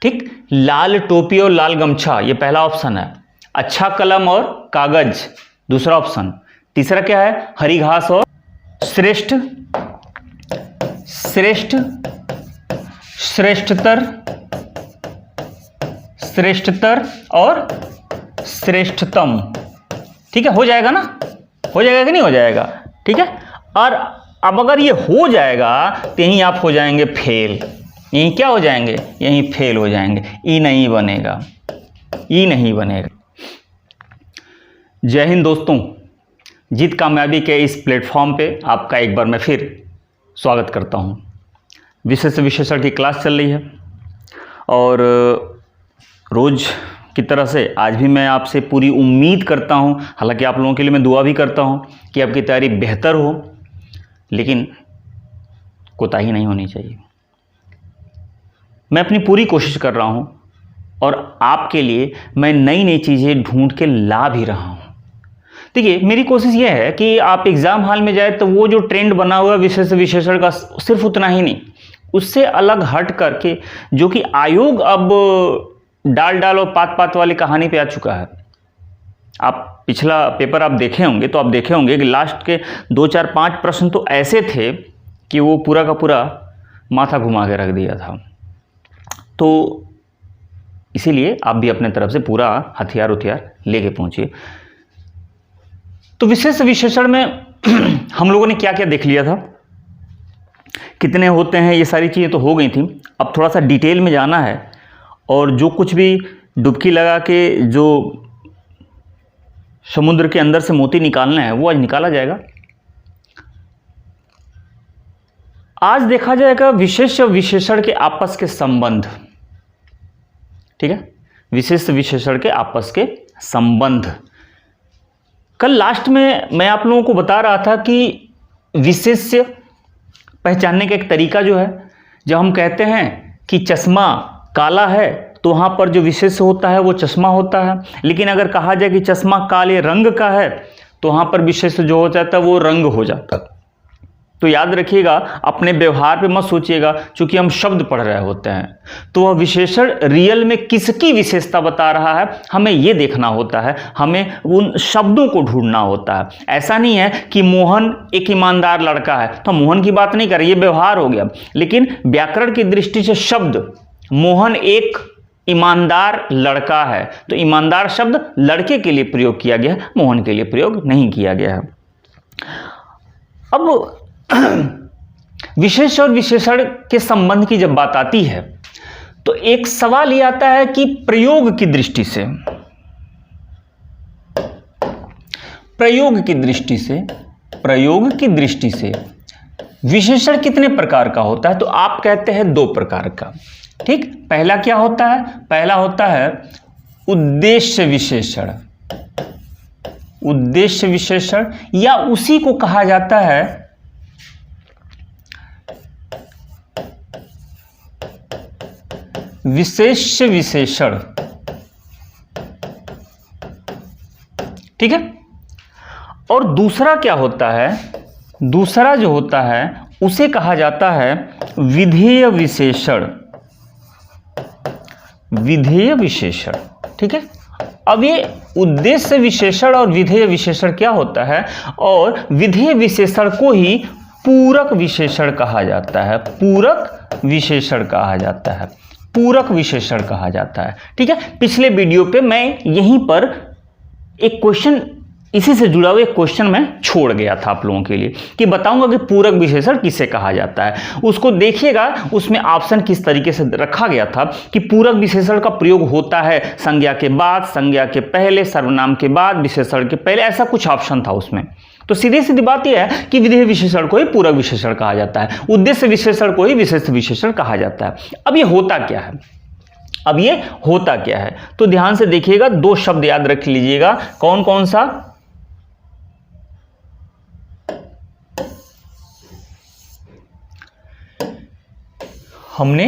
ठीक। लाल टोपी और लाल गमछा, ये पहला ऑप्शन है। अच्छा कलम और कागज, दूसरा ऑप्शन। तीसरा क्या है? हरी घास और श्रेष्ठ, श्रेष्ठ, श्रेष्ठतर, श्रेष्ठतर और श्रेष्ठतम। ठीक है, हो जाएगा ना? हो जाएगा कि नहीं हो जाएगा? ठीक है। और अब अगर ये हो जाएगा तो यहीं आप हो जाएंगे फेल। यहीं क्या हो जाएंगे? यहीं फेल हो जाएंगे। ई नहीं बनेगा, ई नहीं बनेगा। जय हिंद दोस्तों, जीत कामयाबी के इस प्लेटफॉर्म पे आपका एक बार मैं फिर स्वागत करता हूँ। विशेष विशेषण की क्लास चल रही है और रोज़ की तरह से आज भी मैं आपसे पूरी उम्मीद करता हूँ, हालांकि आप लोगों के लिए मैं दुआ भी करता हूँ कि आपकी तैयारी बेहतर हो, लेकिन कोताही नहीं होनी चाहिए। मैं अपनी पूरी कोशिश कर रहा हूँ और आपके लिए मैं नई नई चीज़ें ढूंढ के ला भी रहा हूँ। देखिए, मेरी कोशिश यह है कि आप एग्ज़ाम हॉल में जाए तो वो जो ट्रेंड बना हुआ है विशेष विशेषण का, सिर्फ उतना ही नहीं, उससे अलग हट करके जो कि आयोग अब डाल डाल और पात पात वाली कहानी पे आ चुका है। आप पिछला पेपर आप देखे होंगे तो आप देखे होंगे कि लास्ट के 2, 4, 5 प्रश्न तो ऐसे थे कि वो पूरा का पूरा माथा घुमा के रख दिया था। तो इसीलिए आप भी अपने तरफ से पूरा हथियार उथियार लेके पहुंचिए। तो विशेष विशेषण में हम लोगों ने क्या क्या देख लिया था, कितने होते हैं, ये सारी चीज़ें तो हो गई थी। अब थोड़ा सा डिटेल में जाना है और जो कुछ भी डुबकी लगा के जो समुद्र के अंदर से मोती निकालना है वो आज निकाला जाएगा। आज देखा जाएगा विशेष विशेषण के आपस के संबंध। ठीक है, विशेष विशेषण के आपस के संबंध। कल लास्ट में मैं आप लोगों को बता रहा था कि विशेष्य पहचानने का एक तरीका जो है, जब हम कहते हैं कि चश्मा काला है तो वहाँ पर जो विशेष्य होता है वो चश्मा होता है, लेकिन अगर कहा जाए कि चश्मा काले रंग का है तो वहाँ पर विशेष्य जो हो जाता है वो रंग हो जाता है। तो याद रखिएगा, अपने व्यवहार पे मत सोचिएगा, क्योंकि हम शब्द पढ़ रहे होते हैं तो वह विशेषण रियल में किसकी विशेषता बता रहा है, हमें ये देखना होता है, हमें उन शब्दों को ढूंढना होता है। ऐसा नहीं है कि मोहन एक ईमानदार लड़का है तो मोहन की बात नहीं कर रहे, ये व्यवहार हो गया, लेकिन व्याकरण की दृष्टि से शब्द मोहन एक ईमानदार लड़का है तो ईमानदार शब्द लड़के के लिए प्रयोग किया गया है, मोहन के लिए प्रयोग नहीं किया गया है। अब विशेष और विशेषण के संबंध की जब बात आती है तो एक सवाल ये आता है कि प्रयोग की दृष्टि से, प्रयोग की दृष्टि से विशेषण कितने प्रकार का होता है? तो आप कहते हैं 2 प्रकार का। ठीक, पहला क्या होता है? पहला होता है उद्देश्य विशेषण। उद्देश्य विशेषण या उसी को कहा जाता है विशेष्य विशेषण। ठीक है, और दूसरा क्या होता है? दूसरा जो होता है उसे कहा जाता है विधेय विशेषण। विधेय विशेषण। ठीक है, अब ये उद्देश्य विशेषण और विधेय विशेषण क्या होता है, और विधेय विशेषण को ही पूरक विशेषण कहा जाता है। पूरक विशेषण कहा जाता है, पूरक विशेषण कहा जाता है। ठीक है, पिछले वीडियो पे मैं यहीं पर एक क्वेश्चन, इसी से जुड़ा हुआ एक क्वेश्चन मैं छोड़ गया था आप लोगों के लिए कि बताऊंगा कि पूरक विशेषण किसे कहा जाता है। उसको देखिएगा, उसमें ऑप्शन किस तरीके से रखा गया था कि पूरक विशेषण का प्रयोग होता है संज्ञा के बाद, संज्ञा के पहले, सर्वनाम के बाद, विशेषण के पहले, ऐसा कुछ ऑप्शन था उसमें। तो सीधी सीधी बात यह है कि विधेय विशेषण को ही पूरक विशेषण कहा जाता है, उद्देश्य विशेषण को ही विशेष विशेषण कहा जाता है। अब ये होता क्या है? अब ये होता क्या है तो ध्यान से देखिएगा, 2 शब्द याद रख लीजिएगा। कौन कौन सा? हमने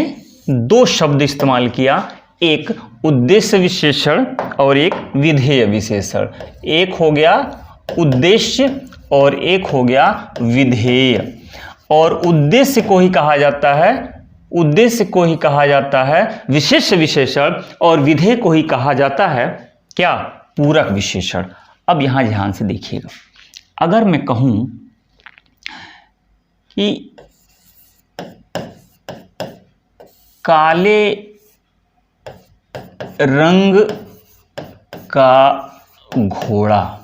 2 शब्द इस्तेमाल किया, एक उद्देश्य विशेषण और एक विधेय विशेषण। एक हो गया उद्देश्य और एक हो गया विधेय। और उद्देश्य को ही कहा जाता है उद्देश्य को ही कहा जाता है विशेष विशेषण और विधेय को ही कहा जाता है क्या, पूरक विशेषण। अब यहां ध्यान से देखिएगा, अगर मैं कहूं कि काले रंग का घोड़ा,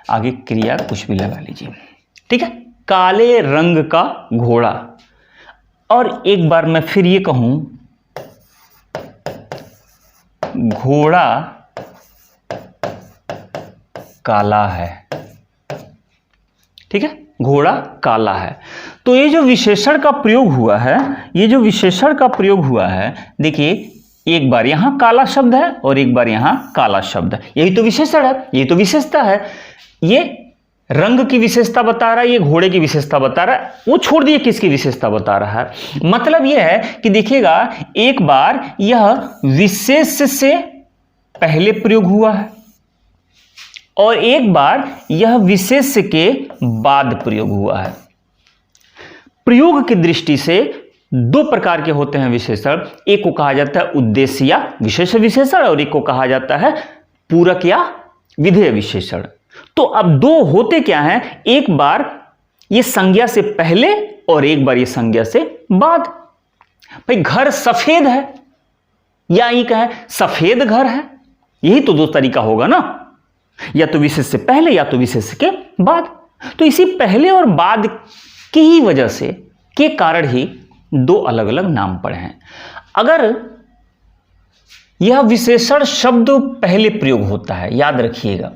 आगे क्रिया कुछ भी लगा लीजिए, ठीक है, काले रंग का घोड़ा। और एक बार मैं फिर ये कहूं घोड़ा काला है, ठीक है, घोड़ा काला है। तो ये जो विशेषण का प्रयोग हुआ है, ये जो विशेषण का प्रयोग हुआ है, देखिए एक बार यहां काला शब्द है और एक बार यहां काला शब्द है, यही तो विशेषण है, यही तो विशेषता है। ये रंग की विशेषता बता रहा है, ये घोड़े की विशेषता बता रहा है, वो छोड़ दिए किसकी विशेषता बता रहा है। मतलब यह है कि देखिएगा, एक बार यह विशेष से पहले प्रयोग हुआ है और एक बार यह विशेष के बाद प्रयोग हुआ है। प्रयोग की दृष्टि से दो प्रकार के होते हैं विशेषण, एक को कहा जाता है उद्देश्य या विशेष विशेषण और एक को कहा जाता है पूरक या विधेय विशेषण। तो अब दो होते क्या हैं, एक बार ये संज्ञा से पहले और एक बार ये संज्ञा से बाद। भाई घर सफेद है या ये कहें सफेद घर है, यही तो दो तरीका होगा ना, या तो विशेष से पहले या तो विशेष के बाद। तो इसी पहले और बाद की ही वजह से के कारण ही दो अलग अलग नाम पड़े हैं। अगर यह विशेषण शब्द पहले प्रयोग होता है, याद रखिएगा,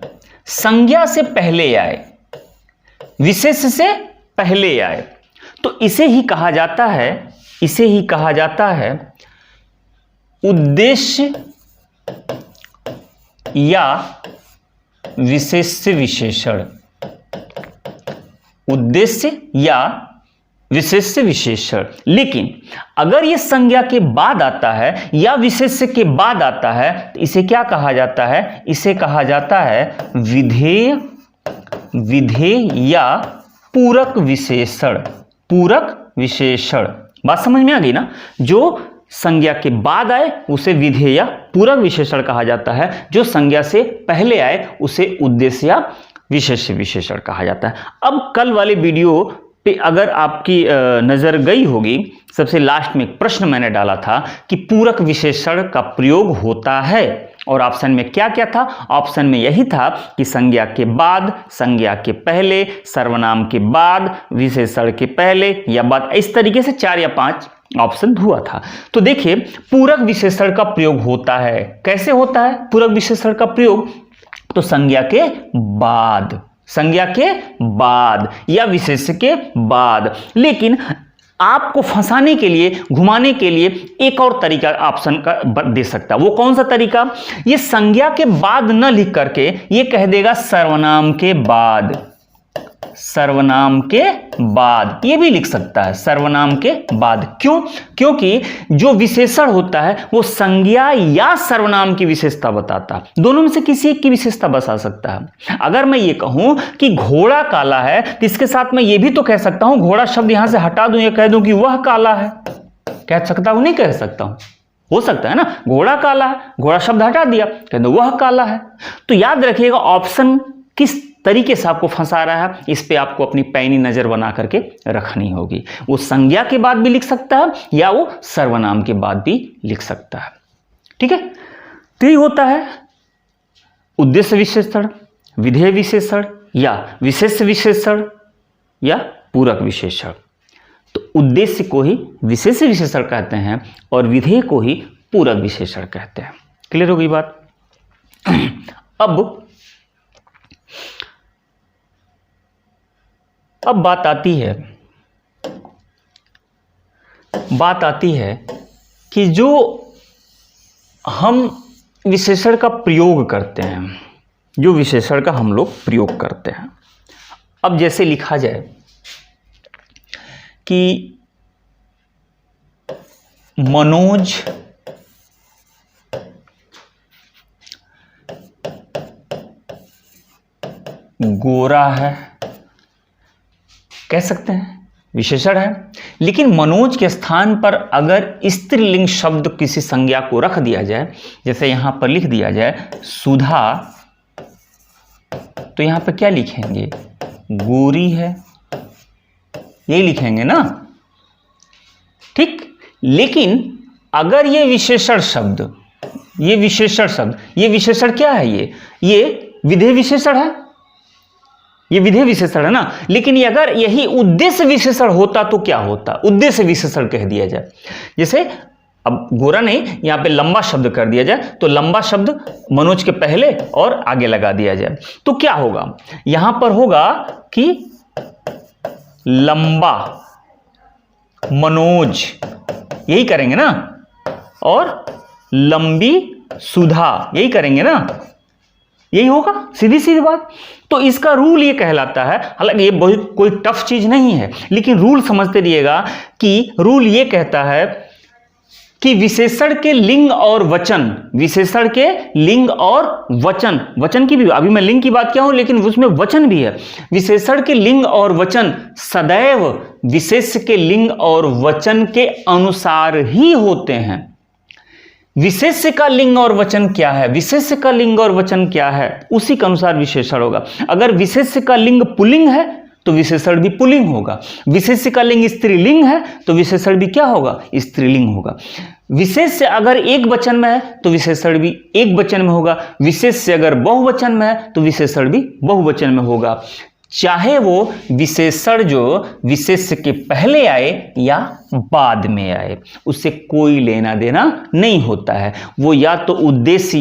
संज्ञा से पहले आए, विशेष से पहले आए, तो इसे ही कहा जाता है, इसे ही कहा जाता है उद्देश्य या विशेष विशेषण। उद्देश्य या विशेष विशेषण। लेकिन अगर यह संज्ञा के बाद आता है या विशेष के बाद आता है तो इसे क्या कहा जाता है, इसे कहा जाता है विधेय, विधेय या पूरक विशेषण। पूरक विशेषण, बात समझ में आ गई ना। जो संज्ञा के बाद आए उसे विधेय या पूरक विशेषण कहा जाता है, जो संज्ञा से पहले आए उसे उद्देश्य या विशेष विशेषण कहा जाता है। अब कल वाले वीडियो पे अगर आपकी नजर गई होगी, सबसे लास्ट में एक प्रश्न मैंने डाला था कि पूरक विशेषण का प्रयोग होता है, और ऑप्शन में क्या क्या था, ऑप्शन में यही था कि संज्ञा के बाद, संज्ञा के पहले, सर्वनाम के बाद, विशेषण के पहले या बाद, इस तरीके से 4 या 5 ऑप्शन हुआ था। तो देखिए पूरक विशेषण का प्रयोग होता है, कैसे होता है पूरक विशेषण का प्रयोग, तो संज्ञा के बाद, संज्ञा के बाद या विशेष के बाद। लेकिन आपको फंसाने के लिए, घुमाने के लिए एक और तरीका ऑप्शन का दे सकता है। वो कौन सा तरीका, ये संज्ञा के बाद न लिख करके ये कह देगा सर्वनाम के बाद, सर्वनाम के बाद, ये भी लिख सकता है सर्वनाम के बाद। क्यों, क्योंकि जो विशेषण होता है वो संज्ञा या सर्वनाम की विशेषता बताता है, दोनों में से किसी एक की विशेषता बता सकता है। अगर मैं ये कहूं कि घोड़ा काला है तो इसके साथ मैं ये भी तो कह सकता हूं, घोड़ा शब्द यहां से हटा दूं या कह दूं कि वह काला है, कह सकता हूं, नहीं कह सकता हूं, हो सकता है ना, घोड़ा काला है, घोड़ा शब्द हटा दिया, कह दो वह काला है। तो याद रखिएगा ऑप्शन किस तरीके से आपको फंसा रहा है, इस पे आपको अपनी पैनी नजर बना करके रखनी होगी। वो संज्ञा के बाद भी लिख सकता है या वो सर्वनाम के बाद भी लिख सकता है, ठीक है। तो ये होता है उद्देश्य विशेषण, विधेय विशेषण या विशेष विशेषण या पूरक विशेषण। तो उद्देश्य को ही विशेष विशेषण कहते हैं और विधेय को ही पूरक विशेषण कहते हैं। क्लियर हो गई बात। अब बात आती है कि जो हम विशेषण का प्रयोग करते हैं, जो विशेषण का हम लोग प्रयोग करते हैं, अब जैसे लिखा जाए कि मनोज गोरा है, कह सकते हैं विशेषण है। लेकिन मनोज के स्थान पर अगर स्त्रीलिंग शब्द किसी संज्ञा को रख दिया जाए, जैसे यहां पर लिख दिया जाए सुधा, तो यहां पर क्या लिखेंगे? गोरी है, यही लिखेंगे ना, ठीक। लेकिन अगर ये विशेषण शब्द, ये विशेषण क्या है? ये विधेय विशेषण है, ये विधेय विशेषण है ना। लेकिन अगर यही उद्देश्य विशेषण होता तो क्या होता? उद्देश्य विशेषण कह दिया जाए। जैसे अब गोरा नहीं, यहां पे लंबा शब्द कर दिया जाए, तो लंबा शब्द मनोज के पहले और आगे लगा दिया जाए, तो क्या होगा? यहां पर होगा कि लंबा मनोज, यही करेंगे ना, और लंबी सुधा, यही करेंगे ना, यही होगा, सीधी सीधी बात। तो इसका रूल ये कहलाता है, हालांकि ये बहुत कोई टफ चीज नहीं है, लेकिन रूल समझते रहिएगा कि रूल ये कहता है कि विशेषण के लिंग और वचन, विशेषण के लिंग और वचन, वचन की भी, अभी मैं लिंग की बात किया हूं लेकिन उसमें वचन भी है, विशेषण के लिंग और वचन सदैव विशेष के लिंग और वचन के अनुसार ही होते हैं। विशेष्य का लिंग और वचन क्या है, विशेष्य का लिंग और वचन क्या है, उसी के अनुसार विशेषण होगा। अगर विशेष्य का लिंग पुल्लिंग है तो विशेषण भी पुल्लिंग होगा, विशेष्य का लिंग स्त्रीलिंग है तो विशेषण भी क्या होगा? स्त्रीलिंग होगा। विशेष्य अगर एक वचन में है तो विशेषण भी एक वचन में होगा, विशेष्य अगर बहुवचन में है तो विशेषण भी बहुवचन में होगा, चाहे वो विशेषण जो विशेष्य के पहले आए या बाद में आए, उससे कोई लेना देना नहीं होता है। वो या तो उद्देश्य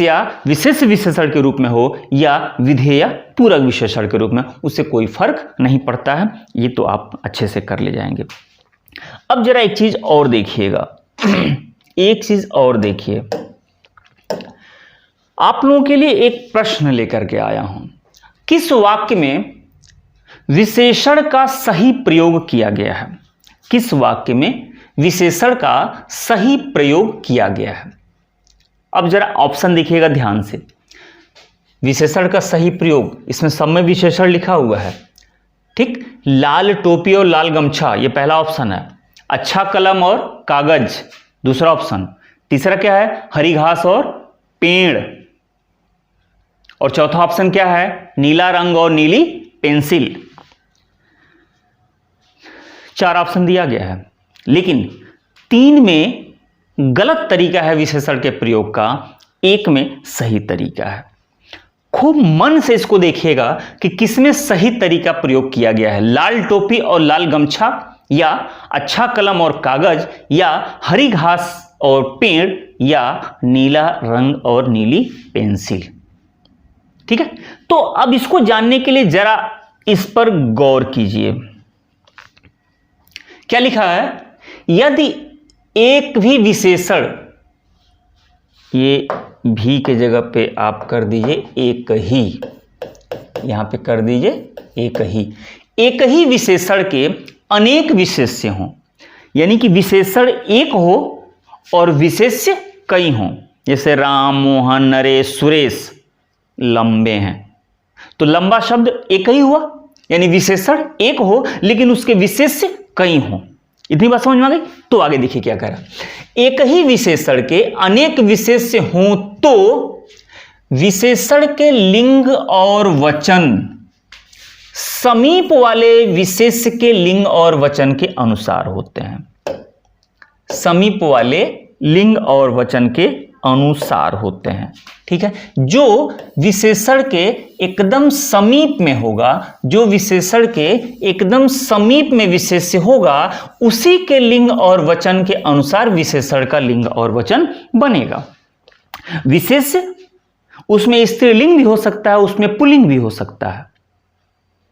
या विशेष विशेषण के रूप में हो या विधेय या पूरक विशेषण के रूप में, उससे कोई फर्क नहीं पड़ता है। ये तो आप अच्छे से कर ले जाएंगे। अब जरा एक चीज और देखिएगा, एक चीज और देखिए, आप लोगों के लिए एक प्रश्न लेकर के आया हूं। किस वाक्य में विशेषण का सही प्रयोग किया गया है? किस वाक्य में विशेषण का सही प्रयोग किया गया है? अब जरा ऑप्शन देखिएगा ध्यान से। विशेषण का सही प्रयोग, इसमें सब में विशेषण लिखा हुआ है, ठीक। लाल टोपी और लाल गमछा, ये पहला ऑप्शन है। अच्छा कलम और कागज, दूसरा ऑप्शन। तीसरा क्या है? हरी घास और पेड़। और चौथा ऑप्शन क्या है? नीला रंग और नीली पेंसिल। 4 ऑप्शन दिया गया है, लेकिन 3 में गलत तरीका है विशेषण के प्रयोग का, 1 में सही तरीका है। खूब मन से इसको देखिएगा कि किसमें सही तरीका प्रयोग किया गया है, लाल टोपी और लाल गमछा, या अच्छा कलम और कागज, या हरी घास और पेड़, या नीला रंग और नीली पेंसिल। ठीक है, तो अब इसको जानने के लिए जरा इस पर गौर कीजिए। क्या लिखा है? यदि एक भी विशेषण, ये भी के जगह पे आप कर दीजिए एक ही, यहां पे कर दीजिए एक ही विशेषण के अनेक विशेष्य हों, यानी कि विशेषण एक हो और विशेष्य कई हों। जैसे राम, मोहन, नरेश, सुरेश लंबे हैं, तो लंबा शब्द एक ही हुआ, यानी विशेषण एक हो लेकिन उसके विशेष्य कई हों। इतनी बात समझ में आ गई? तो आगे देखिए क्या कह रहा है। एक ही विशेषण के अनेक विशेष्य हों तो विशेषण के लिंग और वचन समीप वाले विशेष्य के लिंग और वचन के अनुसार होते हैं। समीप वाले लिंग और वचन के अनुसार होते हैं। ठीक है, जो विशेषण के एकदम समीप में होगा, जो विशेषण के एकदम समीप में विशेष्य होगा, उसी के लिंग और वचन के अनुसार विशेषण का लिंग और वचन बनेगा। विशेष्य उसमें स्त्रीलिंग भी हो सकता है, उसमें पुल्लिंग भी हो सकता है।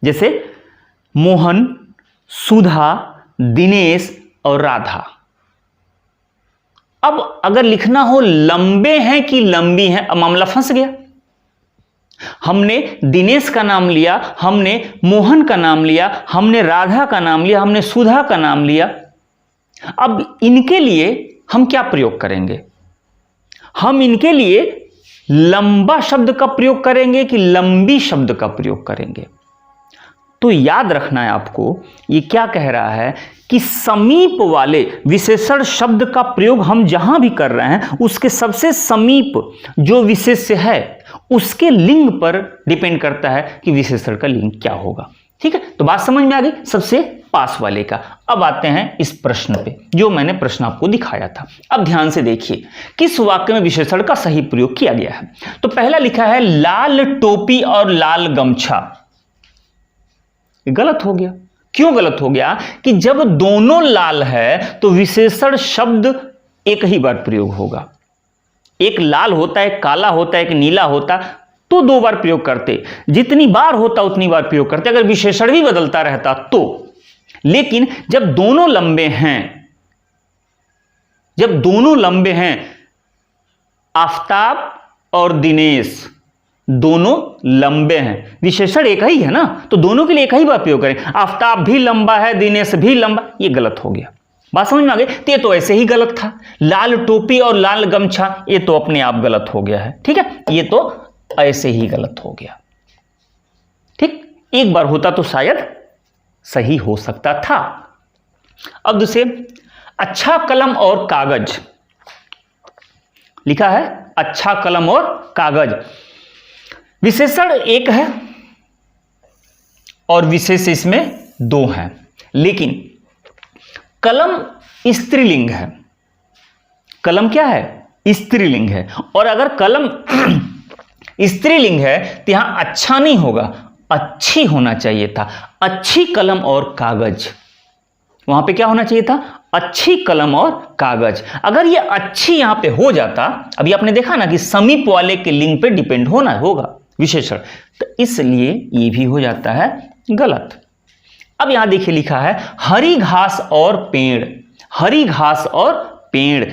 जैसे मोहन, सुधा, दिनेश और राधा। अब अगर लिखना हो लंबे हैं कि लंबी हैं, अब मामला फंस गया। हमने दिनेश का नाम लिया, हमने मोहन का नाम लिया, हमने राधा का नाम लिया, हमने सुधा का नाम लिया। अब इनके लिए हम क्या प्रयोग करेंगे? हम इनके लिए लंबा शब्द का प्रयोग करेंगे कि लंबी शब्द का प्रयोग करेंगे? तो याद रखना है आपको, ये क्या कह रहा है कि समीप वाले विशेषण शब्द का प्रयोग हम जहां भी कर रहे हैं उसके सबसे समीप जो विशेष्य है उसके लिंग पर डिपेंड करता है कि विशेषण का लिंग क्या होगा। ठीक है, तो बात समझ में आ गई सबसे पास वाले का। अब आते हैं इस प्रश्न पे, जो मैंने प्रश्न आपको दिखाया था। अब ध्यान से देखिए किस वाक्य में विशेषण का सही प्रयोग किया गया है। तो पहला लिखा है लाल टोपी और लाल गमछा, गलत हो गया। क्यों गलत हो गया? कि जब दोनों लाल है तो विशेषण शब्द एक ही बार प्रयोग होगा। एक लाल होता है, एक काला होता है, एक नीला होता तो 2 बार प्रयोग करते, जितनी बार होता उतनी बार प्रयोग करते अगर विशेषण भी बदलता रहता तो। लेकिन जब दोनों लंबे हैं, आफताब और दिनेश दोनों लंबे हैं, विशेषण एक ही है ना, तो दोनों के लिए एक ही बार प्रयोग करें। आफताब भी लंबा है, दिनेश भी लंबा, ये गलत हो गया। बात समझ में आ गई? तो ये तो ऐसे ही गलत था। लाल टोपी और लाल गमछा, ये तो अपने आप गलत हो गया है। ठीक है, ये तो ऐसे ही गलत हो गया। ठीक, एक बार होता तो शायद सही हो सकता था। अब दूसरे, अच्छा कलम और कागज लिखा है, अच्छा कलम और कागज। विशेषण एक है और विशेष इसमें 2 हैं, लेकिन कलम स्त्रीलिंग है। कलम क्या है? स्त्रीलिंग है। और अगर कलम स्त्रीलिंग है तो यहां अच्छा नहीं होगा, अच्छी होना चाहिए था। अच्छी कलम और कागज, वहां पे क्या होना चाहिए था? अच्छी कलम और कागज। अगर ये अच्छी यहां पे हो जाता, अभी आपने देखा ना कि समीप वाले के लिंग पे डिपेंड होना होगा विशेषण, तो इसलिए ये भी हो जाता है गलत। अब यहां देखिए लिखा है हरी घास और पेड़, हरी घास और पेड़।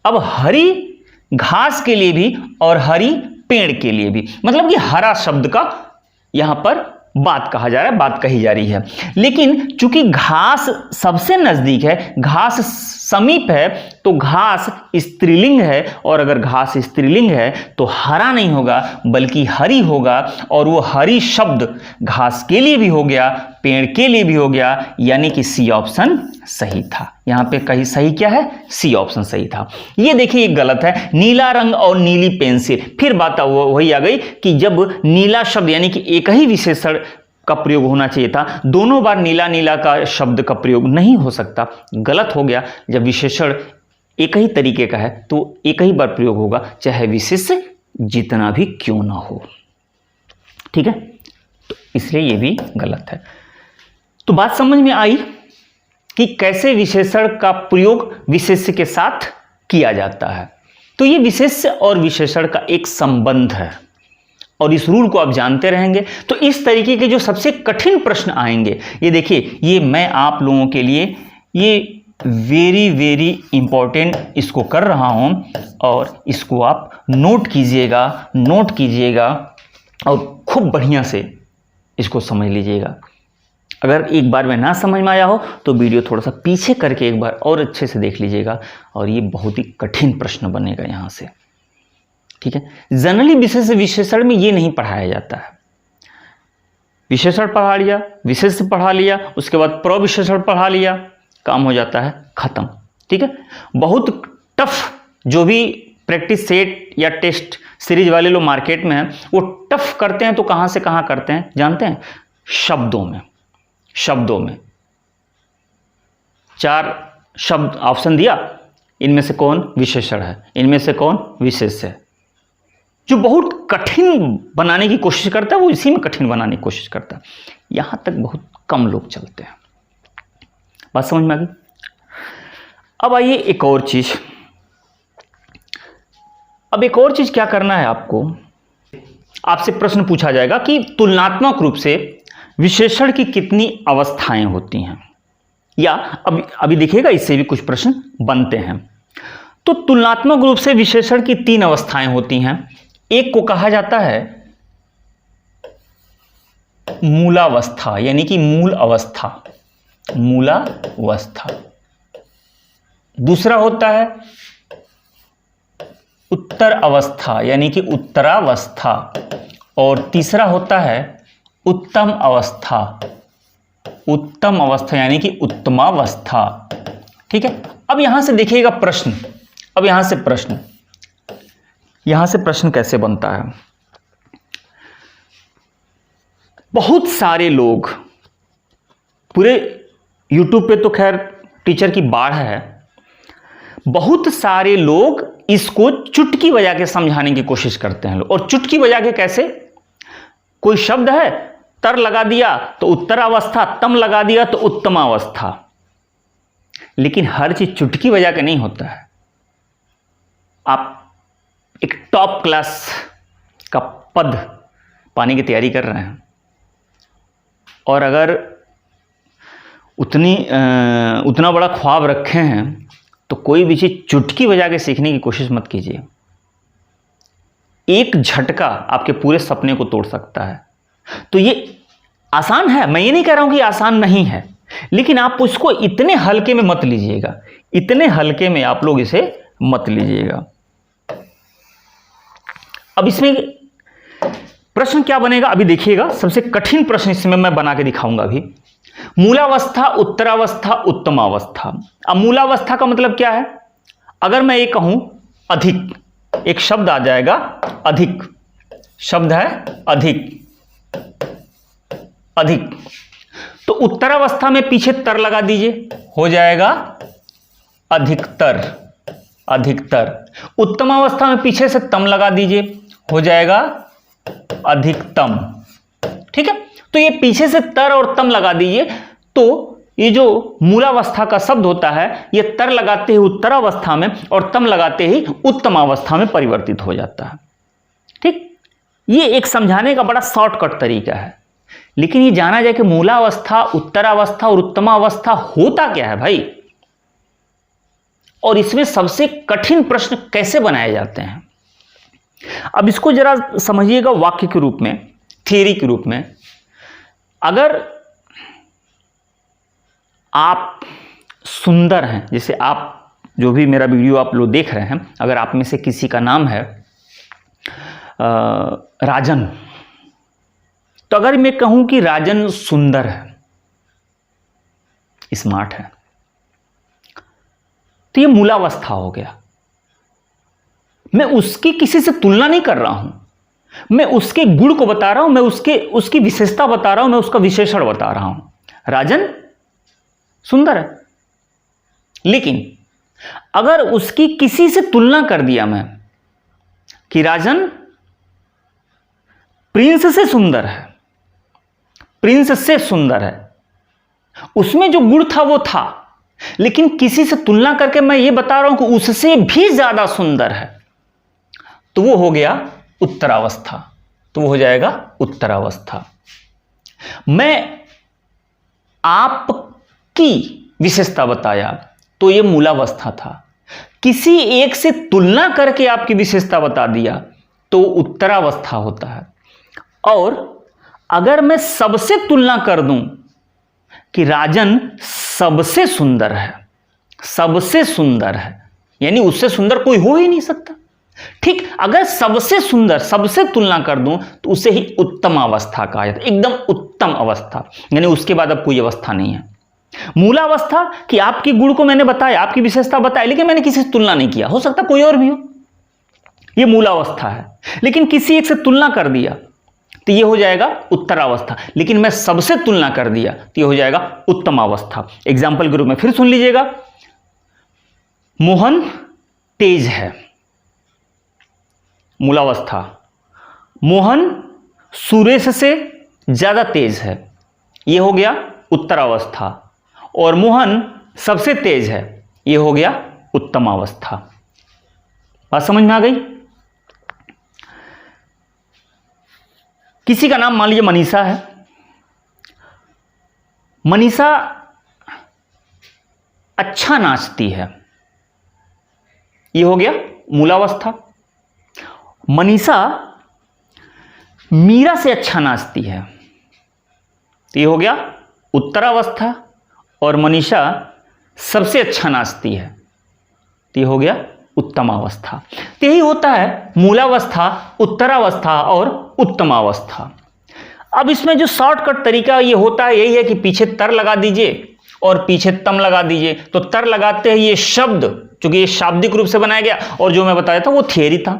अब हरी घास के लिए भी और हरी पेड़ के लिए भी, मतलब कि हरा शब्द का यहां पर बात कहा जा रहा है, बात कही जा रही है। लेकिन चूंकि घास सबसे नजदीक है, घास समीप है, तो घास स्त्रीलिंग है, और अगर घास स्त्रीलिंग है तो हरा नहीं होगा बल्कि हरी होगा। और वो हरी शब्द घास के लिए भी हो गया, पेड़ के लिए भी हो गया, यानी कि सी ऑप्शन सही था। यहां पे कहीं सही क्या है? सी ऑप्शन सही था। ये देखिए ये गलत है, नीला रंग और नीली पेंसिल। फिर बात वही आ गई कि जब नीला शब्द यानी कि एक ही विशेषण का प्रयोग होना चाहिए था, दोनों बार नीला नीला का शब्द का प्रयोग नहीं हो सकता, गलत हो गया। जब विशेषण एक ही तरीके का है तो एक ही बार प्रयोग होगा, चाहे विशेष्य जितना भी क्यों ना हो। ठीक है, तो इसलिए ये भी गलत है। तो बात समझ में आई कि कैसे विशेषण का प्रयोग विशेष्य के साथ किया जाता है। तो ये विशेष्य और विशेषण का एक संबंध है, और इस रूल को आप जानते रहेंगे तो इस तरीके के जो सबसे कठिन प्रश्न आएंगे, ये देखिए, ये मैं आप लोगों के लिए ये वेरी इंपॉर्टेंट इसको कर रहा हूं, और इसको आप नोट कीजिएगा और खूब बढ़िया से इसको समझ लीजिएगा। अगर एक बार में ना समझ में आया हो तो वीडियो थोड़ा सा पीछे करके एक बार और अच्छे से देख लीजिएगा, और ये बहुत ही कठिन प्रश्न बनेगा यहाँ से। ठीक है, जनरली विशेष विशेषण में ये नहीं पढ़ाया जाता है। विशेषण पढ़ा लिया, विशेष पढ़ा लिया, उसके बाद प्रविशेषण पढ़ा लिया, काम हो जाता है खत्म। ठीक है, बहुत टफ जो भी प्रैक्टिस सेट या टेस्ट सीरीज वाले लोग मार्केट में हैं, वो टफ करते हैं तो कहाँ से कहाँ करते हैं जानते हैं? शब्दों में। 4 शब्द ऑप्शन दिया, इनमें से कौन विशेषण है, इनमें से कौन विशेष है। जो बहुत कठिन बनाने की कोशिश करता है वो इसी में कठिन बनाने की कोशिश करता है। यहां तक बहुत कम लोग चलते हैं। बात समझ में आ गई? अब आइए एक और चीज, अब एक और चीज क्या करना है आपको, आपसे प्रश्न पूछा जाएगा कि तुलनात्मक रूप से विशेषण की कितनी अवस्थाएं होती हैं, या अभी देखिएगा इससे भी कुछ प्रश्न बनते हैं। तो तुलनात्मक रूप से विशेषण की 3 अवस्थाएं होती हैं। एक को कहा जाता है मूलावस्था, यानी कि मूल अवस्था, मूलावस्था। दूसरा होता है उत्तर अवस्था, यानी कि उत्तरावस्था। और तीसरा होता है उत्तम अवस्था, उत्तम अवस्था यानी कि उत्तमावस्था। ठीक है, अब यहां से देखिएगा प्रश्न, अब यहां से प्रश्न कैसे बनता है। बहुत सारे लोग, पूरे YouTube पे तो खैर टीचर की बाढ़ है, बहुत सारे लोग इसको चुटकी बजा के समझाने की कोशिश करते हैं लोग। और चुटकी बजा के कैसे? कोई शब्द है, तर लगा दिया तो उत्तरावस्था, तम लगा दिया तो उत्तमावस्था। लेकिन हर चीज चुटकी बजा के नहीं होता है। आप एक टॉप क्लास का पद पाने की तैयारी कर रहे हैं और अगर उतना बड़ा ख्वाब रखे हैं तो कोई भी चीज चुटकी बजा के सीखने की कोशिश मत कीजिए। एक झटका आपके पूरे सपने को तोड़ सकता है। तो ये आसान है, मैं ये नहीं कह रहा हूं कि आसान नहीं है, लेकिन आप उसको इतने हल्के में मत लीजिएगा, इतने हल्के में आप लोग इसे मत लीजिएगा। अब इसमें प्रश्न क्या बनेगा अभी देखिएगा। सबसे कठिन प्रश्न इसमें मैं बना के दिखाऊंगा अभी। मूलावस्था, उत्तरावस्था, उत्तमावस्था। अब मूलावस्था का मतलब क्या है? अगर मैं ये कहूं अधिक, एक शब्द आ जाएगा अधिक, शब्द है अधिक, अधिक, तो उत्तरावस्था में पीछे तर लगा दीजिए, हो जाएगा अधिकतर, अधिकतर। उत्तमावस्था में पीछे से तम लगा दीजिए, हो जाएगा अधिकतम। ठीक है, तो ये पीछे से तर और तम लगा दीजिए, तो ये जो मूलावस्था का शब्द होता है ये तर लगाते ही उत्तरावस्था में और तम लगाते ही उत्तमावस्था में परिवर्तित हो जाता है। ठीक, ये एक समझाने का बड़ा शॉर्टकट तरीका है। लेकिन ये जाना जाए कि मूलावस्था, उत्तरावस्था और उत्तमावस्था होता क्या है भाई, और इसमें सबसे कठिन प्रश्न कैसे बनाए जाते हैं। अब इसको जरा समझिएगा वाक्य के रूप में, थियरी के रूप में। अगर आप सुंदर हैं, जैसे आप जो भी मेरा वीडियो आप लोग देख रहे हैं, अगर आप में से किसी का नाम है राजन, तो अगर मैं कहूं कि राजन सुंदर है, स्मार्ट है, तो ये मूलावस्था हो गया। मैं उसकी किसी से तुलना नहीं कर रहा हूं, मैं उसके गुण को बता रहा हूं, मैं उसकी विशेषता बता रहा हूं, मैं उसका विशेषण बता रहा हूं। राजन सुंदर है। लेकिन अगर उसकी किसी से तुलना कर दिया मैं कि राजन प्रिंस से सुंदर है, प्रिंस से सुंदर है, उसमें जो गुण था वो था, लेकिन किसी से तुलना करके मैं ये बता रहा हूं कि उससे भी ज्यादा सुंदर है, तो वो हो गया उत्तरावस्था, तो वो हो जाएगा उत्तरावस्था। मैं आपकी विशेषता बताया तो ये मूलावस्था था। किसी एक से तुलना करके आपकी विशेषता बता दिया तो उत्तरावस्था होता है। और अगर मैं सबसे तुलना कर दूं कि राजन सबसे सुंदर है, सबसे सुंदर है, यानी उससे सुंदर कोई हो ही नहीं सकता। ठीक, अगर सबसे सुंदर, सबसे तुलना कर दूं तो उसे ही उत्तम अवस्था कहा जाता है, एकदम उत्तम अवस्था, यानी उसके बाद अब कोई अवस्था नहीं है। मूलावस्था कि आपकी गुण को मैंने बताया, आपकी विशेषता बताई, लेकिन मैंने किसी से तुलना नहीं किया, हो सकता कोई और भी हो, ये मूलावस्था है। लेकिन किसी एक से तुलना कर दिया तो ये हो जाएगा उत्तरावस्था। लेकिन मैं सबसे तुलना कर दिया तो ये हो जाएगा उत्तमावस्था। एग्जाम्पल के रूप में फिर सुन लीजिएगा। मोहन तेज है, मूलावस्था। मोहन सुरेश से ज्यादा तेज है, ये हो गया उत्तरावस्था। और मोहन सबसे तेज है, ये हो गया उत्तमावस्था। बात समझ में आ गई? किसी का नाम मान लीजिए मनीषा है। मनीषा अच्छा नाचती है, ये हो गया मूलावस्था। मनीषा मीरा से अच्छा नाचती है, तो ये हो गया उत्तरावस्था। और मनीषा सबसे अच्छा नाचती है, तो ये हो गया उत्तमावस्था। तो यही होता है मूलावस्था, उत्तरावस्था और उत्तमावस्था। अब इसमें जो शॉर्टकट तरीका ये होता है, यही है कि पीछे तर लगा दीजिए और पीछे तम लगा दीजिए। तो तर लगाते हैं ये शब्द, चूंकि ये शाब्दिक रूप से बनाया गया, और जो मैं बताया था वो थियरी था,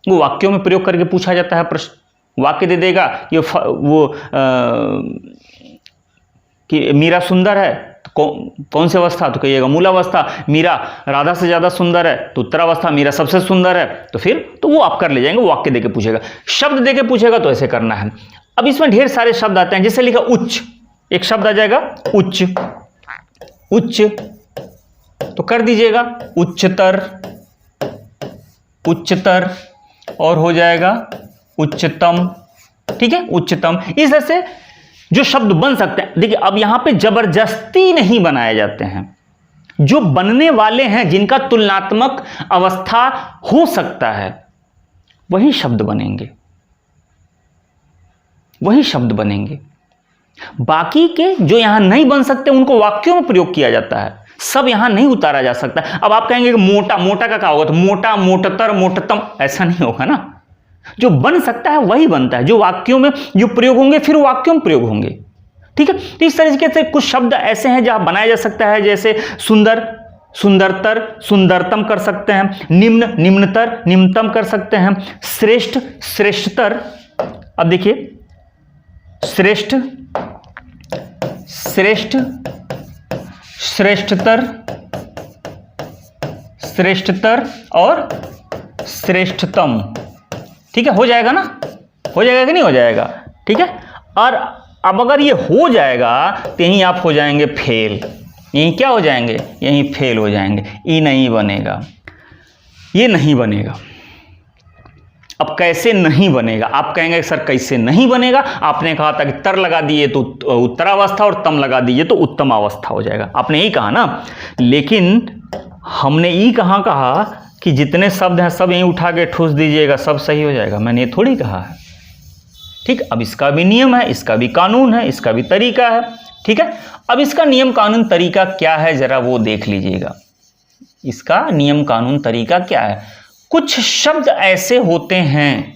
वो वाक्यों में प्रयोग करके पूछा जाता है प्रश्न। वाक्य दे देगा ये कि मीरा सुंदर है, तो कौन सी अवस्था, तो कहिएगा मूलावस्था। मीरा राधा से ज्यादा सुंदर है, तो उत्तरावस्था। मीरा सबसे सुंदर है, तो फिर तो वो आप कर ले जाएंगे, वाक्य देके पूछेगा। शब्द देके पूछेगा तो ऐसे करना है। अब इसमें ढेर सारे शब्द आते हैं, जैसे लिखा उच्च, एक शब्द आ जाएगा उच्च, उच्च तो कर दीजिएगा उच्चतर, उच्चतर, और हो जाएगा उच्चतम। ठीक है, उच्चतम। इस तरह से जो शब्द बन सकते हैं। देखिए अब यहां पे जबरदस्ती नहीं बनाए जाते हैं, जो बनने वाले हैं, जिनका तुलनात्मक अवस्था हो सकता है, वही शब्द बनेंगे, वही शब्द बनेंगे। बाकी के जो यहां नहीं बन सकते उनको वाक्यों में प्रयोग किया जाता है, सब यहां नहीं उतारा जा सकता। अब आप कहेंगे कि मोटा, मोटा का क्या होगा, तो मोटा, मोटतर, मोटतम, ऐसा नहीं होगा ना। जो बन सकता है वही बनता है, जो वाक्यों में जो प्रयोग होंगे फिर वाक्यों में प्रयोग होंगे। ठीक है, तो इस तरीके से कुछ शब्द ऐसे हैं जहां बनाया जा सकता है, जैसे सुंदर, सुंदरतर, सुंदरतम कर सकते हैं। निम्न, निम्नतर, निम्नतम कर सकते हैं। श्रेष्ठ, श्रेष्ठतर। अब देखिए श्रेष्ठ, श्रेष्ठ, श्रेष्ठतर, श्रेष्ठतर और श्रेष्ठतम। ठीक है, हो जाएगा ना, हो जाएगा कि नहीं हो जाएगा। ठीक है, और अब अगर ये हो जाएगा तो यहीं आप हो जाएंगे फेल, यहीं क्या हो जाएंगे, यहीं फेल हो जाएंगे। ये नहीं बनेगा, ये नहीं बनेगा। अब कैसे नहीं बनेगा, आप कहेंगे सर कैसे नहीं बनेगा, आपने कहा था कि तर लगा दिए तो उत्तरावस्था और तम लगा दिए तो उत्तम अवस्था हो जाएगा, आपने यही कहा ना। लेकिन हमने ये कहाँ कहा कि जितने शब्द हैं सब यहीं उठा के ठूस दीजिएगा, सब सही हो जाएगा, मैंने ये थोड़ी कहा है। ठीक, अब इसका भी नियम है, इसका भी कानून है, इसका भी तरीका है। ठीक है, अब इसका नियम कानून तरीका क्या है जरा वो देख लीजिएगा। इसका नियम कानून तरीका क्या है। कुछ शब्द ऐसे होते हैं,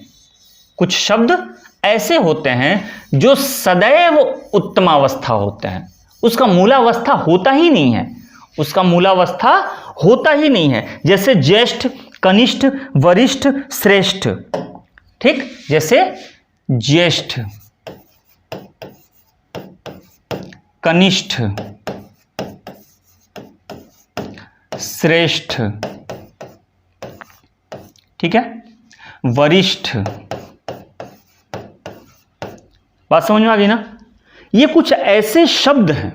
कुछ शब्द ऐसे होते हैं जो सदैव उत्तमावस्था होते हैं, उसका मूलावस्था होता ही नहीं है, उसका मूलावस्था होता ही नहीं है। जैसे ज्येष्ठ, कनिष्ठ, वरिष्ठ, श्रेष्ठ। ठीक, जैसे ज्येष्ठ, कनिष्ठ, श्रेष्ठ, ठीक है, वरिष्ठ। बात समझ में आ गई ना। ये कुछ ऐसे शब्द हैं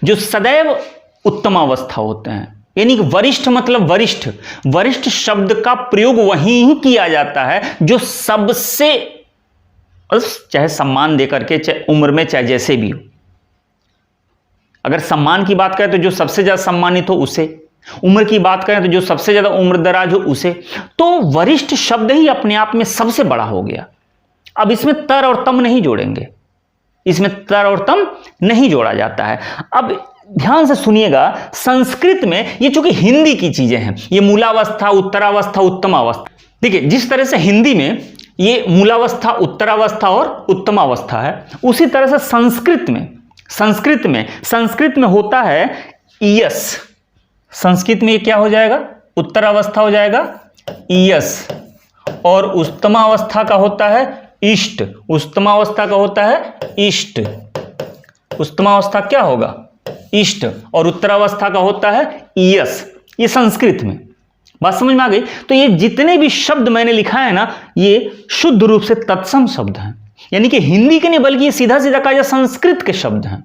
जो सदैव उत्तमावस्था होते हैं, यानी कि वरिष्ठ मतलब वरिष्ठ, वरिष्ठ शब्द का प्रयोग वहीं ही किया जाता है जो सबसे, चाहे सम्मान देकर के, चाहे उम्र में, चाहे जैसे भी हो। अगर सम्मान की बात करें तो जो सबसे ज्यादा सम्मानित हो उसे, उम्र की बात करें तो जो सबसे ज्यादा उम्र दराज हो उसे। तो वरिष्ठ शब्द ही अपने आप में सबसे बड़ा हो गया। अब इसमें तर और तम नहीं जोड़ेंगे, इसमें तर और तम नहीं जोड़ा जाता है। अब ध्यान से सुनिएगा, संस्कृत में ये चूंकि हिंदी की चीजें हैं, ये मूलावस्था, उत्तरावस्था, उत्तमावस्था। देखिए जिस तरह से हिंदी में ये मूलावस्था, उत्तरावस्था और उत्तमावस्था है, उसी तरह से संस्कृत में होता है ईयस। संस्कृत में ये क्या हो जाएगा, उत्तरावस्था हो जाएगा ईयस, और उत्तमावस्था का होता है इष्ट। उत्तमावस्था का होता है इष्ट, उत्तमावस्था क्या होगा, इष्ट, और उत्तरावस्था का होता है ईयस। ये संस्कृत में। बात समझ में आ गई। तो ये जितने भी शब्द मैंने लिखा है ना, ये शुद्ध रूप से तत्सम शब्द हैं, यानी कि हिंदी के नहीं बल्कि ये सीधा सीधा कहा जाए संस्कृत के शब्द हैं।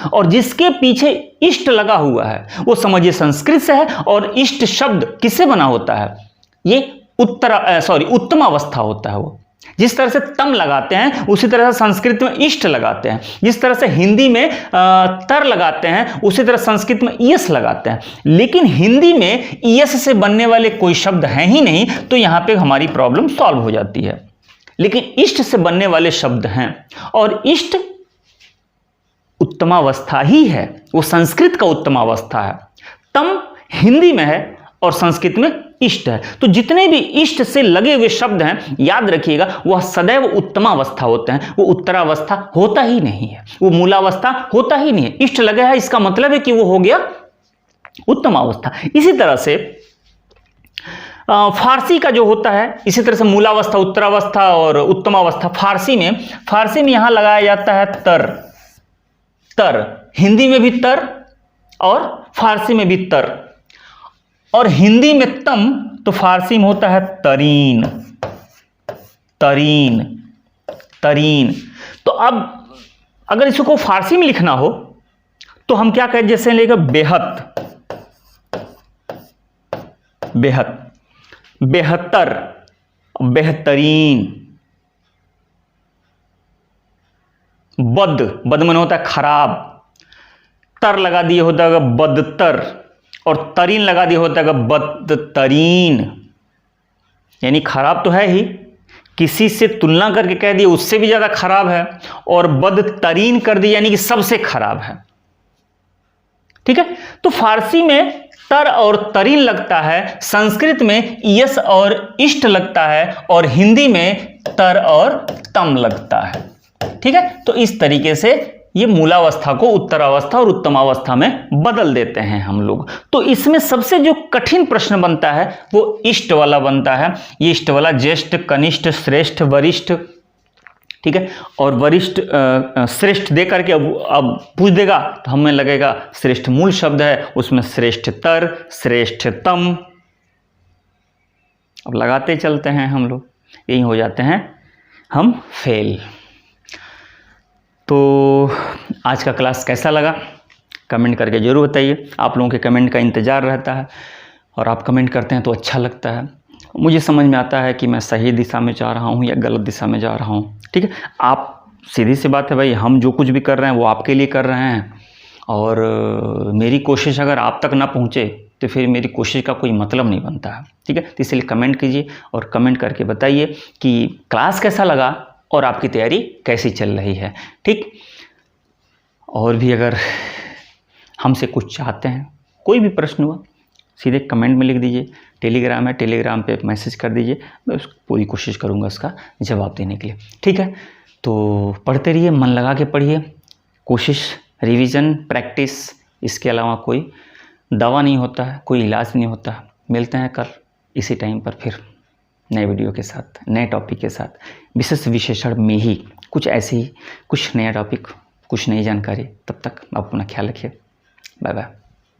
और जिसके पीछे इष्ट लगा हुआ है वो समझिए संस्कृत से है। और इष्ट शब्द किससे बना होता है, ये उत्तमावस्था होता है। वो जिस तरह से तम लगाते हैं उसी तरह से संस्कृत में इष्ट लगाते हैं। जिस तरह से हिंदी में तर लगाते हैं उसी तरह संस्कृत में ईयस लगाते हैं। लेकिन हिंदी में ईयस से बनने वाले कोई शब्द हैं ही नहीं, तो यहां पे हमारी प्रॉब्लम सॉल्व हो जाती है। लेकिन इष्ट से बनने वाले शब्द हैं, और इष्ट उत्तमावस्था ही है, वो संस्कृत का उत्तमावस्था है। तम हिंदी में है और संस्कृत में इष्ट है। तो जितने भी इष्ट से लगे हुए शब्द हैं, याद रखिएगा, वह सदैव उत्तमावस्था होते हैं, वो उत्तरावस्था होता ही नहीं है, वो मूलावस्था होता ही नहीं है। इष्ट लगे है इसका मतलब है कि वो हो गया उत्तमावस्था। इसी तरह से फारसी का जो होता है, इसी तरह से मूलावस्था, उत्तरावस्था और उत्तमावस्था, फारसी में यहां लगाया जाता है तर। तर हिंदी में भी तर और फारसी में भी तर, और हिंदी में तम तो फारसी में होता है तरीन। तरीन तरीन। तो अब अगर इसको फारसी में लिखना हो तो हम क्या कहें, जैसे लेगा बेहत, बेहत, बेहतर, बेहतरीन। बद, बद मन होता है खराब, तर लगा दिए होता है बदतर, और तरीन लगा दिया होता है बदतरीन, यानी खराब तो है ही, किसी से तुलना करके कह दिए उससे भी ज्यादा खराब है, और बदतरीन कर दिया यानी कि सबसे खराब है। ठीक है, तो फारसी में तर और तरीन लगता है, संस्कृत में यस और इष्ट लगता है, और हिंदी में तर और तम लगता है। ठीक है, तो इस तरीके से ये मूलावस्था को उत्तरावस्था और उत्तमावस्था में बदल देते हैं हम लोग। तो इसमें सबसे जो कठिन प्रश्न बनता है वो इष्ट वाला बनता है। ये इष्ट वाला ज्येष्ठ, कनिष्ठ, श्रेष्ठ, वरिष्ठ, ठीक है, और वरिष्ठ श्रेष्ठ दे करके अब पूछ देगा तो हमें लगेगा श्रेष्ठ मूल शब्द है, उसमें श्रेष्ठतर, श्रेष्ठतम, अब लगाते चलते हैं हम लोग, यही हो जाते हैं हम फेल। तो आज का क्लास कैसा लगा कमेंट करके ज़रूर बताइए। आप लोगों के कमेंट का इंतज़ार रहता है, और आप कमेंट करते हैं तो अच्छा लगता है, मुझे समझ में आता है कि मैं सही दिशा में जा रहा हूँ या गलत दिशा में जा रहा हूँ। ठीक है, आप सीधी सी बात है भाई, हम जो कुछ भी कर रहे हैं वो आपके लिए कर रहे हैं, और मेरी कोशिश अगर आप तक ना पहुँचे तो फिर मेरी कोशिश का कोई मतलब नहीं बनता है। ठीक है, तो इसलिए कमेंट कीजिए और कमेंट करके बताइए कि क्लास कैसा लगा और आपकी तैयारी कैसी चल रही है। ठीक, और भी अगर हमसे कुछ चाहते हैं, कोई भी प्रश्न हुआ सीधे कमेंट में लिख दीजिए, टेलीग्राम है, टेलीग्राम पे मैसेज कर दीजिए, मैं उसको पूरी कोशिश करूँगा उसका जवाब देने के लिए। ठीक है, तो पढ़ते रहिए, मन लगा के पढ़िए, कोशिश, रिवीजन, प्रैक्टिस, इसके अलावा कोई दवा नहीं होता है, कोई इलाज नहीं होता है। मिलते हैं कल इसी टाइम पर फिर नए वीडियो के साथ, नए टॉपिक के साथ, विशेष विशेषण में ही कुछ ऐसे ही, कुछ नया टॉपिक, कुछ नई जानकारी। तब तक आप अपना ख्याल रखिए। Bye bye.